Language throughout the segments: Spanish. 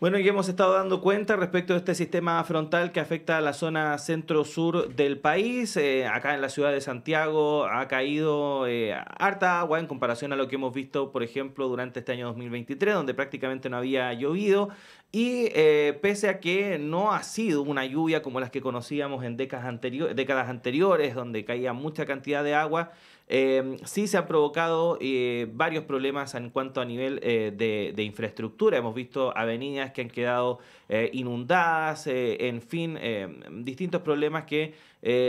Bueno, y hemos estado dando cuenta respecto de este sistema frontal que afecta a la zona centro-sur del país. Acá en la ciudad de Santiago ha caído harta agua en comparación a lo que hemos visto, por ejemplo, durante este año 2023, donde prácticamente no había llovido. Y pese a que no ha sido una lluvia como las que conocíamos en décadas anteriores, donde caía mucha cantidad de agua, sí se han provocado varios problemas en cuanto a nivel de infraestructura. Hemos visto avenidas que han quedado inundadas, en fin, distintos problemas que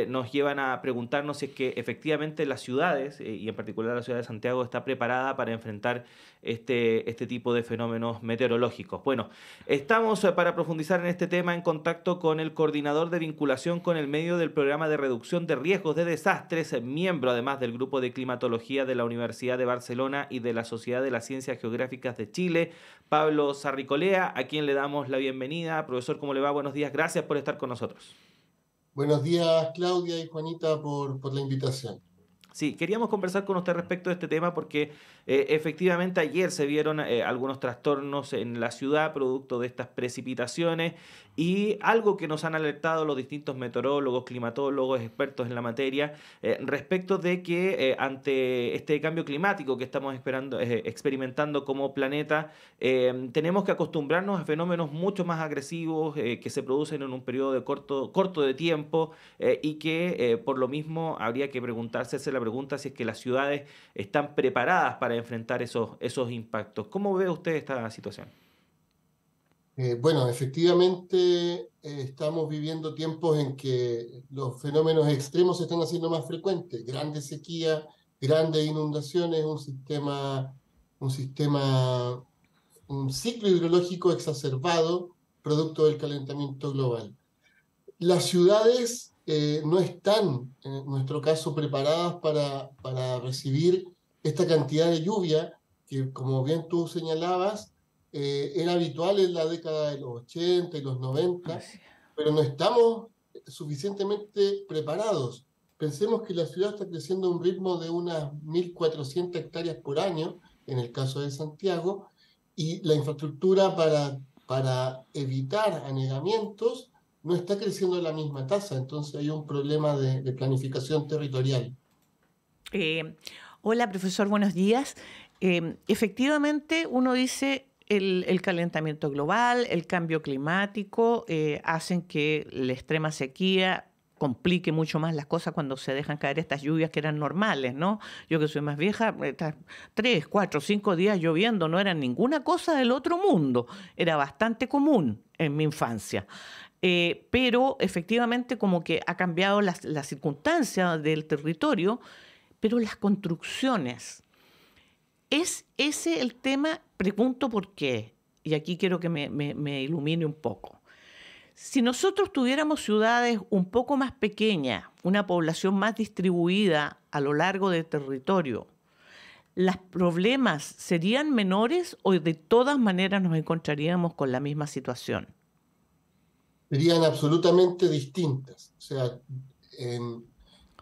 nos llevan a preguntarnos si es que efectivamente las ciudades, y en particular la ciudad de Santiago, está preparada para enfrentar este tipo de fenómenos meteorológicos. Bueno, estamos para profundizar en este tema en contacto con el coordinador de vinculación con el medio del programa de reducción de riesgos de desastres, miembro además del grupo de climatología de la Universidad de Barcelona y de la Sociedad de las Ciencias Geográficas de Chile, Pablo Sarricolea, a quien le damos la bienvenida. Profesor, ¿cómo le va? Buenos días, gracias por estar con nosotros. Buenos días, Claudia y Juanita, por la invitación. Sí, queríamos conversar con usted respecto de este tema porque efectivamente ayer se vieron algunos trastornos en la ciudad producto de estas precipitaciones y algo que nos han alertado los distintos meteorólogos, climatólogos, expertos en la materia, respecto de que ante este cambio climático que estamos experimentando como planeta, tenemos que acostumbrarnos a fenómenos mucho más agresivos que se producen en un periodo de corto de tiempo y que por lo mismo habría que hacerse la pregunta si es que las ciudades están preparadas para enfrentar esos impactos. ¿Cómo ve usted esta situación? Bueno, efectivamente estamos viviendo tiempos en que los fenómenos extremos se están haciendo más frecuentes. Grandes sequías, grandes inundaciones, un sistema, un ciclo hidrológico exacerbado producto del calentamiento global. Las ciudades no están, en nuestro caso, preparadas para recibir esta cantidad de lluvia que, como bien tú señalabas, era habitual en la década de los 80 y los 90, Así. pero no estamos suficientemente preparados. Pensemos que la ciudad está creciendo a un ritmo de unas 1.400 hectáreas por año, en el caso de Santiago, y la infraestructura para evitar anegamientos no está creciendo a la misma tasa, entonces hay un problema de planificación territorial. Eh, Hola, profesor, buenos días. Efectivamente, uno dice el calentamiento global, el cambio climático, hacen que la extrema sequía complique mucho más las cosas cuando se dejan caer estas lluvias que eran normales, ¿no? Yo que soy más vieja, estas 3, 4, 5 días lloviendo no eran ninguna cosa del otro mundo, era bastante común en mi infancia. Pero efectivamente como que ha cambiado la circunstancia del territorio, pero las construcciones, ¿es ese el tema? Pregunto por qué. Y aquí quiero que me ilumine un poco. Si nosotros tuviéramos ciudades un poco más pequeñas, una población más distribuida a lo largo del territorio, ¿los problemas serían menores o de todas maneras nos encontraríamos con la misma situación? Serían absolutamente distintas. O sea,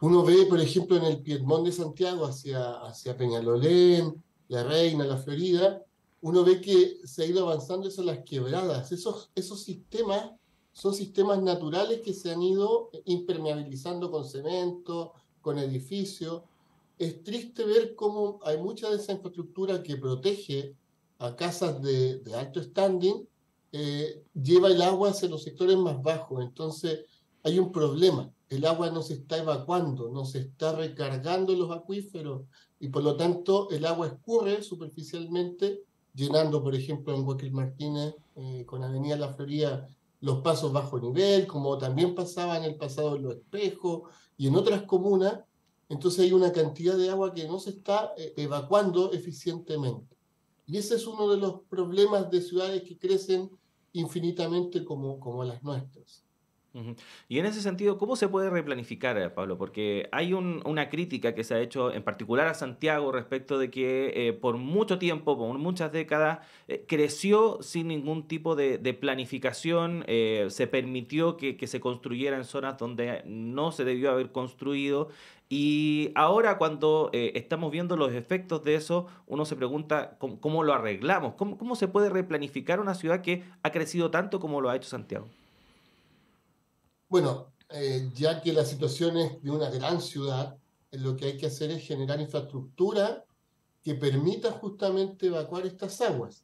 uno ve, por ejemplo, en el Piedmont de Santiago hacia Peñalolén, La Reina, La Florida, uno ve que se ha ido avanzando eso en las quebradas. Esos sistemas son sistemas naturales que se han ido impermeabilizando con cemento, con edificios. Es triste ver cómo hay mucha de esa infraestructura que protege a casas de alto standing, lleva el agua hacia los sectores más bajos. Entonces hay un problema. El agua no se está evacuando, no se está recargando en los acuíferos y por lo tanto el agua escurre superficialmente, llenando, por ejemplo, en Joaquín Martínez con Avenida La Florida los pasos bajo nivel, como también pasaba en el pasado en Los Espejos y en otras comunas. Entonces hay una cantidad de agua que no se está evacuando eficientemente. Y ese es uno de los problemas de ciudades que crecen infinitamente como las nuestras. Ujú. Y en ese sentido, ¿cómo se puede replanificar, Pablo? Porque hay una crítica que se ha hecho en particular a Santiago respecto de que por mucho tiempo, por muchas décadas, creció sin ningún tipo de planificación, se permitió que se construyera en zonas donde no se debió haber construido. Y ahora cuando estamos viendo los efectos de eso, uno se pregunta cómo lo arreglamos, cómo se puede replanificar una ciudad que ha crecido tanto como lo ha hecho Santiago. Bueno, ya que la situación es de una gran ciudad, lo que hay que hacer es generar infraestructura que permita justamente evacuar estas aguas.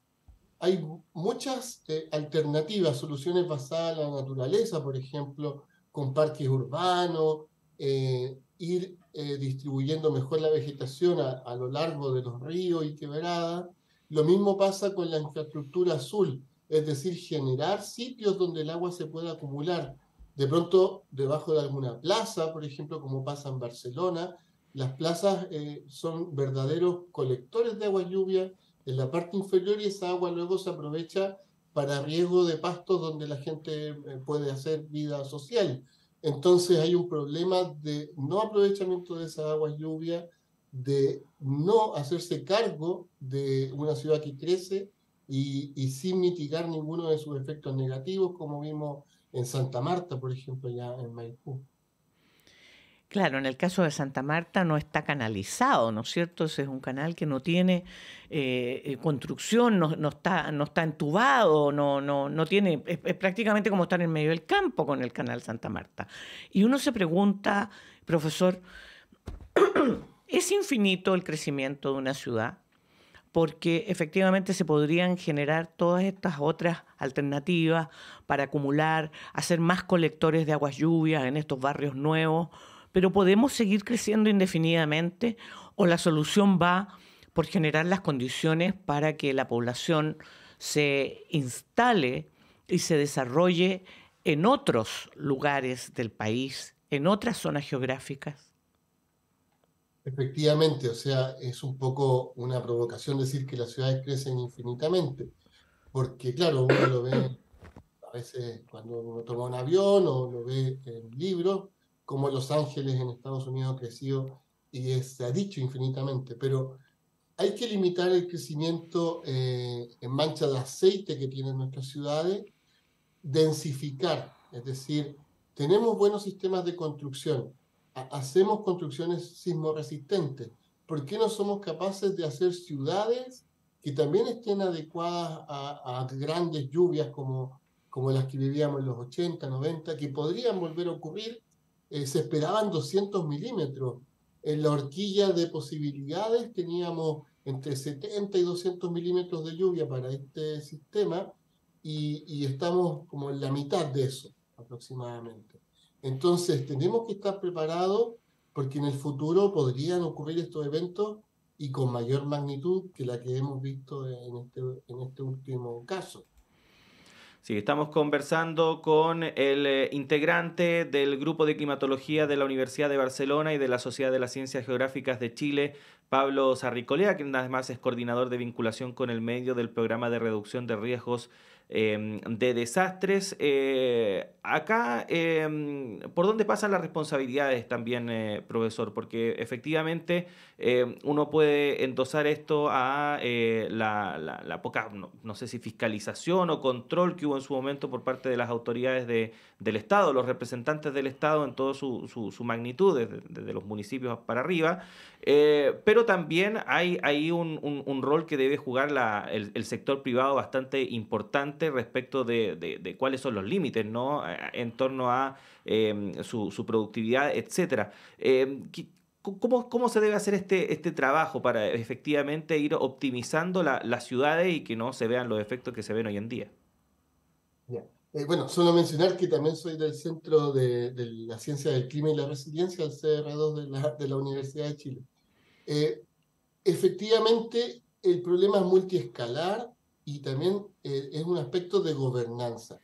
Hay muchas alternativas, soluciones basadas en la naturaleza, por ejemplo, con parques urbanos, ir distribuyendo mejor la vegetación a lo largo de los ríos y quebradas. Lo mismo pasa con la infraestructura azul, es decir, generar sitios donde el agua se pueda acumular. De pronto, debajo de alguna plaza, por ejemplo, como pasa en Barcelona, las plazas son verdaderos colectores de agua lluvia en la parte inferior y esa agua luego se aprovecha para riego de pastos donde la gente puede hacer vida social. Entonces hay un problema de no aprovechamiento de esa agua lluvia, de no hacerse cargo de una ciudad que crece y sin mitigar ninguno de sus efectos negativos, como vimos en Santa Marta, por ejemplo, ya en Maipú. Claro, en el caso de Santa Marta no está canalizado, ¿no es cierto? Ese es un canal que no tiene construcción, no está entubado, no tiene, es prácticamente como estar en medio del campo con el canal Santa Marta. Y uno se pregunta, profesor, ¿es infinito el crecimiento de una ciudad? Porque efectivamente se podrían generar todas estas otras alternativas para acumular, hacer más colectores de aguas lluvias en estos barrios nuevos, pero ¿podemos seguir creciendo indefinidamente o la solución va por generar las condiciones para que la población se instale y se desarrolle en otros lugares del país, en otras zonas geográficas? Efectivamente, o sea, es un poco una provocación decir que las ciudades crecen infinitamente, porque claro, uno lo ve a veces cuando uno toma un avión o lo ve en libros, como Los Ángeles en Estados Unidos ha crecido y se ha dicho infinitamente, pero hay que limitar el crecimiento en mancha de aceite que tienen nuestras ciudades, densificar, es decir, tenemos buenos sistemas de construcción, hacemos construcciones sismoresistentes. ¿Por qué no somos capaces de hacer ciudades que también estén adecuadas a grandes lluvias como las que vivíamos en los 80, 90, que podrían volver a ocurrir? Se esperaban 200 milímetros. En la horquilla de posibilidades teníamos entre 70 y 200 milímetros de lluvia para este sistema y estamos como en la mitad de eso aproximadamente. Entonces, tenemos que estar preparados porque en el futuro podrían ocurrir estos eventos y con mayor magnitud que la que hemos visto en este último caso. Sí, estamos conversando con el integrante del Grupo de Climatología de la Universidad de Barcelona y de la Sociedad de las Ciencias Geográficas de Chile, Pablo Sarricolea, quien además es coordinador de vinculación con el medio del Programa de Reducción de Riesgos de Desastres. Acá, ¿por dónde pasan las responsabilidades también, profesor? Porque efectivamente uno puede endosar esto a la poca, no sé si fiscalización o control que hubo en su momento por parte de las autoridades del Estado, los representantes del Estado en toda su magnitud, desde los municipios para arriba, pero también hay un rol que debe jugar el sector privado bastante importante respecto de cuáles son los límites, ¿no? En torno a su productividad, etcétera. ¿Cómo se debe hacer este trabajo para efectivamente ir optimizando las ciudades y que no se vean los efectos que se ven hoy en día? Yeah. Bueno, solo mencionar que también soy del Centro de la Ciencia del Clima y la Resiliencia, el CR2 de la Universidad de Chile. Eh, Efectivamente, el problema es multiescalar y también es un aspecto de gobernanza.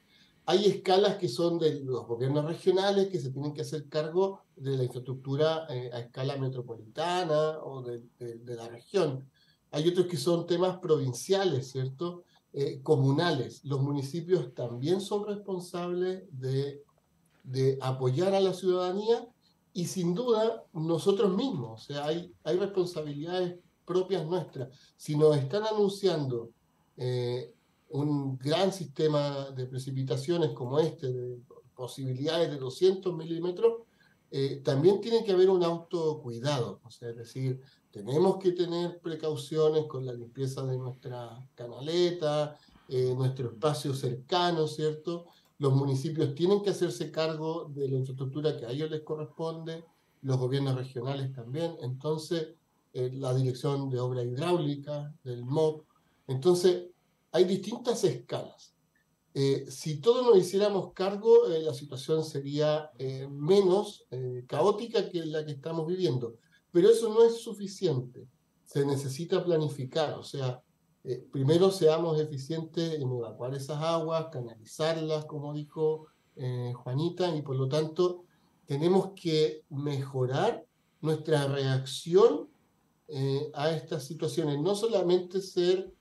Hay escalas que son de los gobiernos regionales que se tienen que hacer cargo de la infraestructura a escala metropolitana o de la región. Hay otros que son temas provinciales, ¿cierto? Comunales. Los municipios también son responsables de de apoyar a la ciudadanía y sin duda nosotros mismos. O sea, hay responsabilidades propias nuestras. Si nos están anunciando un gran sistema de precipitaciones como este, de posibilidades de 200 milímetros, también tiene que haber un autocuidado. O sea, es decir, tenemos que tener precauciones con la limpieza de nuestra canaleta, nuestro espacio cercano, ¿cierto? Los municipios tienen que hacerse cargo de la infraestructura que a ellos les corresponde, los gobiernos regionales también. Entonces, la Dirección de Obra Hidráulica, del MOP. Entonces, hay distintas escalas. Si todos nos hiciéramos cargo, la situación sería menos caótica que la que estamos viviendo. Pero eso no es suficiente. Se necesita planificar. O sea, primero seamos eficientes en evacuar esas aguas, canalizarlas, como dijo Juanita, y por lo tanto tenemos que mejorar nuestra reacción a estas situaciones. No solamente ser...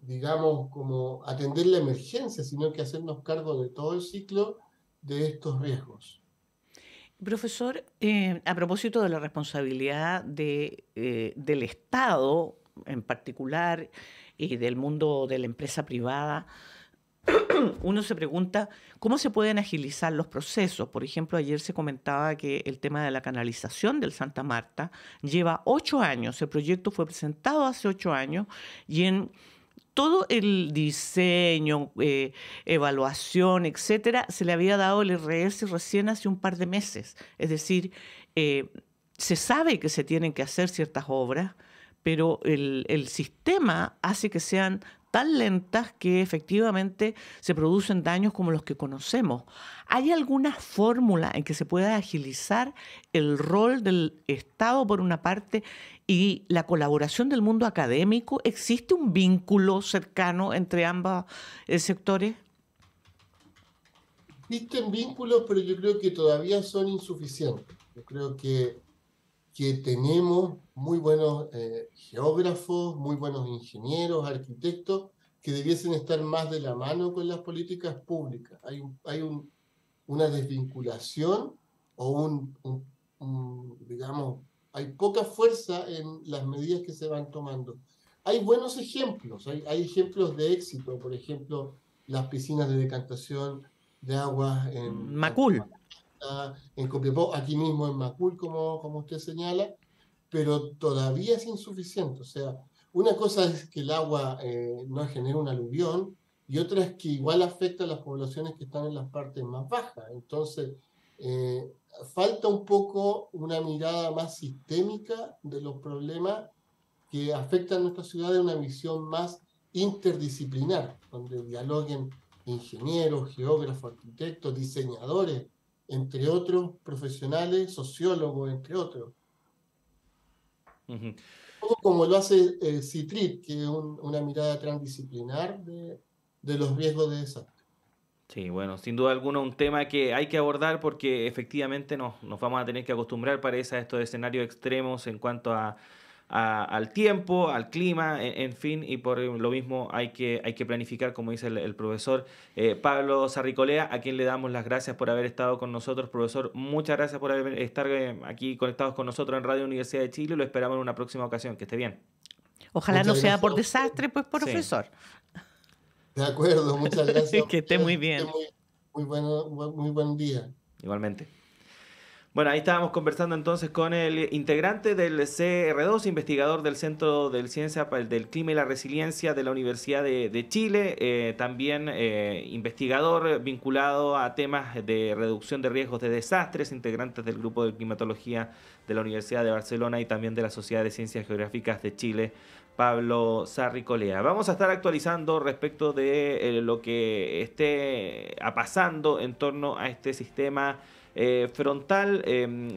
digamos, como atender la emergencia, sino que hacernos cargo de todo el ciclo de estos riesgos. Profesor, a propósito de la responsabilidad del Estado en particular y del mundo de la empresa privada, uno se pregunta cómo se pueden agilizar los procesos. Por ejemplo, ayer se comentaba que el tema de la canalización del Santa Marta lleva 8 años. El proyecto fue presentado hace 8 años y en todo el diseño, evaluación, etcétera, se le había dado el RS recién hace un par de meses. Es decir, se sabe que se tienen que hacer ciertas obras, pero el sistema hace que sean tan lentas que efectivamente se producen daños como los que conocemos. ¿Hay alguna fórmula en que se pueda agilizar el rol del Estado por una parte y la colaboración del mundo académico? ¿Existe un vínculo cercano entre ambos sectores? Existen vínculos, pero yo creo que todavía son insuficientes. Yo creo que tenemos muy buenos geógrafos, muy buenos ingenieros, arquitectos, que debiesen estar más de la mano con las políticas públicas. Hay una desvinculación o digamos, hay poca fuerza en las medidas que se van tomando. Hay buenos ejemplos, hay ejemplos de éxito, por ejemplo, las piscinas de decantación de aguas en Macul. En Copiapó, aquí mismo en Macul, como usted señala, pero todavía es insuficiente. O sea, una cosa es que el agua no genere un aluvión y otra es que igual afecta a las poblaciones que están en las partes más bajas. Entonces, falta un poco una mirada más sistémica de los problemas que afectan a nuestra ciudad, de una visión más interdisciplinar, donde dialoguen ingenieros, geógrafos, arquitectos, diseñadores, entre otros profesionales, sociólogos, entre otros. Como lo hace CITRIT, que es una mirada transdisciplinar de los riesgos de desastre. Sí, bueno, sin duda alguna un tema que hay que abordar porque efectivamente nos vamos a tener que acostumbrar, parece, a estos escenarios extremos en cuanto al tiempo, al clima, en fin, y por lo mismo hay que planificar, como dice el profesor Pablo Sarricolea, a quien le damos las gracias por haber estado con nosotros. Profesor, muchas gracias por estar aquí conectados con nosotros en Radio Universidad de Chile. Lo esperamos en una próxima ocasión. Que esté bien. Ojalá no sea por desastre, pues, profesor. Sí. De acuerdo, muchas gracias. Que esté muy bien. Muy buen día. Igualmente. Bueno, ahí estábamos conversando entonces con el integrante del CR2, investigador del Centro de Ciencia del Clima y la Resiliencia de la Universidad de Chile, también investigador vinculado a temas de reducción de riesgos de desastres, integrantes del Grupo de Climatología de la Universidad de Barcelona y también de la Sociedad de Ciencias Geográficas de Chile, Pablo Sarricolea. Vamos a estar actualizando respecto de lo que esté pasando en torno a este sistema frontal.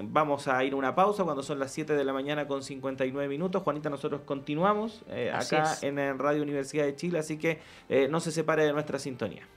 Vamos a ir a una pausa cuando son las 7 de la mañana con 59 minutos. Juanita, nosotros continuamos acá en Radio Universidad de Chile, así que no se separe de nuestra sintonía.